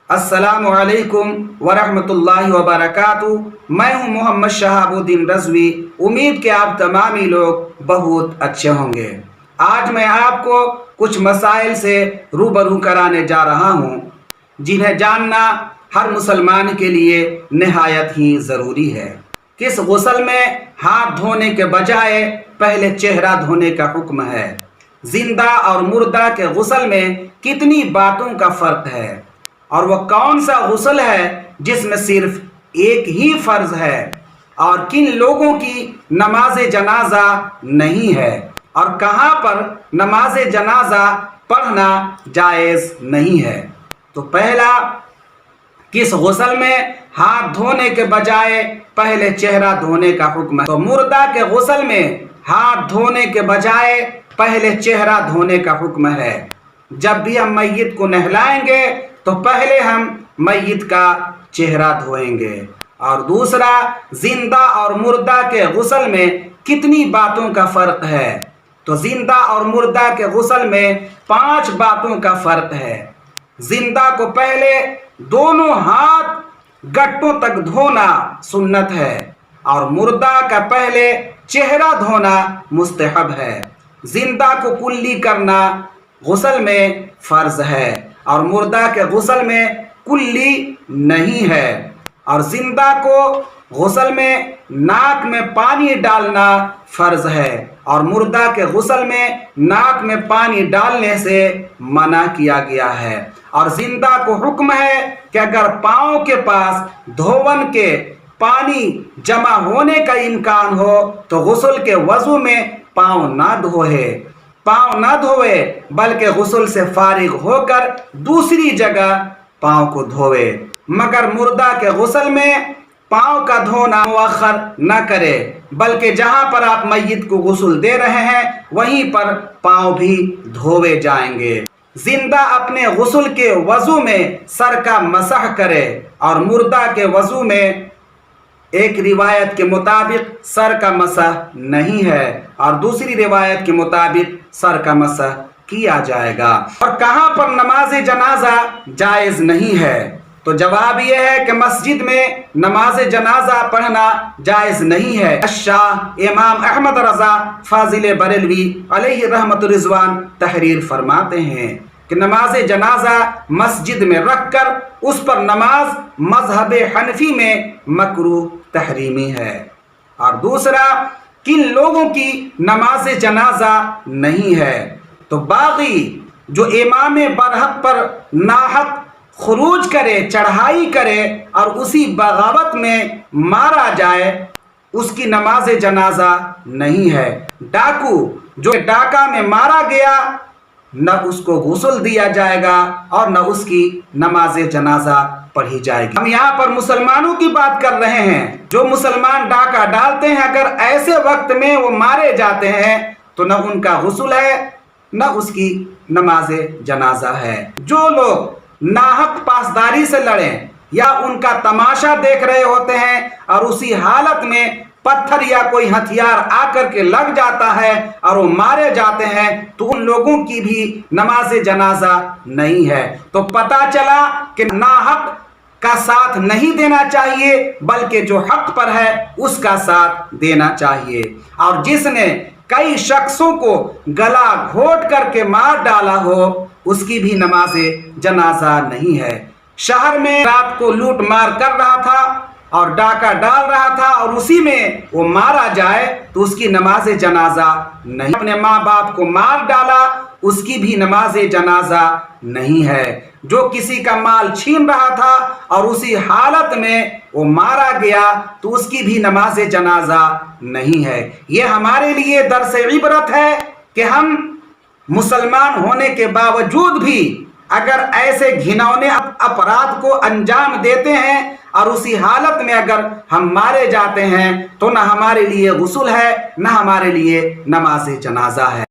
अस्सलामु अलैकुम वरहमतुल्लाहि वबरकातुहू। मैं हूँ मोहम्मद शहाबुद्दीन रज़वी। उम्मीद कि आप तमामी लोग बहुत अच्छे होंगे। आज मैं आपको कुछ मसाइल से रूबरू कराने जा रहा हूँ जिन्हें जानना हर मुसलमान के लिए नहायत ही ज़रूरी है। किस गुस्ल में हाथ धोने के बजाय पहले चेहरा धोने का हुक्म है? जिंदा और मुर्दा के गुस्ल में कितनी बातों का फ़र्क है? और वह कौन सा गुस्ल है जिसमें सिर्फ एक ही फ़र्ज है? और किन लोगों की नमाज जनाजा नहीं है? और कहाँ पर नमाज जनाजा पढ़ना जायज़ नहीं है? तो पहला, किस गुस्ल में हाथ धोने के बजाय पहले चेहरा धोने का हुक्म है? तो मुर्दा के गुस्ल में हाथ धोने के बजाय पहले चेहरा धोने का हुक्म है। जब भी हम मैयत को नहलाएंगे तो पहले हम मैयत का चेहरा धोएंगे। और दूसरा, जिंदा और मुर्दा के गुस्ल में कितनी बातों का फ़र्क है? तो जिंदा और मुर्दा के गुस्ल में 5 बातों का फ़र्क है। जिंदा को पहले दोनों हाथ गट्टों तक धोना सुन्नत है और मुर्दा का पहले चेहरा धोना मुस्तहब है। जिंदा को कुल्ली करना गुस्ल में फ़र्ज है और मुर्दा के गुस्ल में कुल्ली नहीं है। और जिंदा को गुस्ल में नाक में पानी डालना फ़र्ज है और मुर्दा के गुस्ल में नाक में पानी डालने से मना किया गया है। और जिंदा को हुक्म है कि अगर पाँव के पास धोवन के पानी जमा होने का इम्कान हो तो गुस्ल के वज़ू में पाँव ना धोए बल्कि गुस्ल से फारिग होकर दूसरी जगह पाँव को धोवे। मगर मुर्दा के गुस्ल में पाँव का धोना मुअख्खर न करे बल्कि जहाँ पर आप मैयत को गुस्ल दे रहे हैं वहीं पर पाँव भी धोवे जाएंगे। जिंदा अपने गुस्ल के वज़ू में सर का मसह करे और मुर्दा के वज़ू में एक रिवायत के मुताबिक सर का मसह नहीं है और दूसरी रिवायत के मुताबिक सर का मसह किया जाएगा। और कहाँ पर नमाज जनाजा जायज़ नहीं है? तो जवाब यह है कि मस्जिद में नमाज जनाजा पढ़ना जायज़ नहीं है। शाह इमाम अहमद रज़ा फाजिल बरेलवी अलैहि रहमतुर रिज़वान तहरीर फरमाते हैं कि नमाज जनाजा मस्जिद में रखकर उस पर नमाज मज़हब हनफी में मकरूह तहरीमी है। और दूसरा, किन लोगों की नमाज जनाजा नहीं है? तो बागी जो इमाम बरहक पर नाहक खुरूज करे, चढ़ाई करे और उसी बगावत में मारा जाए उसकी नमाज जनाजा नहीं है। डाकू जो डाका में मारा गया न उसको गुस्ल दिया जाएगा और न उसकी नमाज जनाजा पढ़ी जाएगी। हम यहाँ पर मुसलमानों की बात कर रहे हैं। जो मुसलमान डाका डालते हैं अगर ऐसे वक्त में वो मारे जाते हैं तो न उनका गुस्ल है न उसकी नमाज जनाजा है। जो लोग नाहक पासदारी से लड़ें या उनका तमाशा देख रहे होते हैं और उसी हालत में पत्थर या कोई हथियार आकर के लग जाता है और वो मारे जाते हैं तो उन लोगों की भी नमाज जनाजा नहीं है। तो पता चला कि नाहक का साथ नहीं देना चाहिए बल्कि जो हक पर है उसका साथ देना चाहिए। और जिसने कई शख्सों को गला घोट करके मार डाला हो उसकी भी नमाज जनाजा नहीं है। शहर में रात को लूट मार कर रहा था और डाका डाल रहा था और उसी में वो मारा जाए तो उसकी नमाज जनाजा नहीं। अपने माँ बाप को मार डाला उसकी भी नमाज जनाजा नहीं है। जो किसी का माल छीन रहा था और उसी हालत में वो मारा गया तो उसकी भी नमाज जनाजा नहीं है। ये हमारे लिए दर्स इबरत है कि हम मुसलमान होने के बावजूद भी अगर ऐसे घिनौने अपराध को अंजाम देते हैं और उसी हालत में अगर हम मारे जाते हैं तो न हमारे लिए गुस्ल है न हमारे लिए नमाज जनाजा है।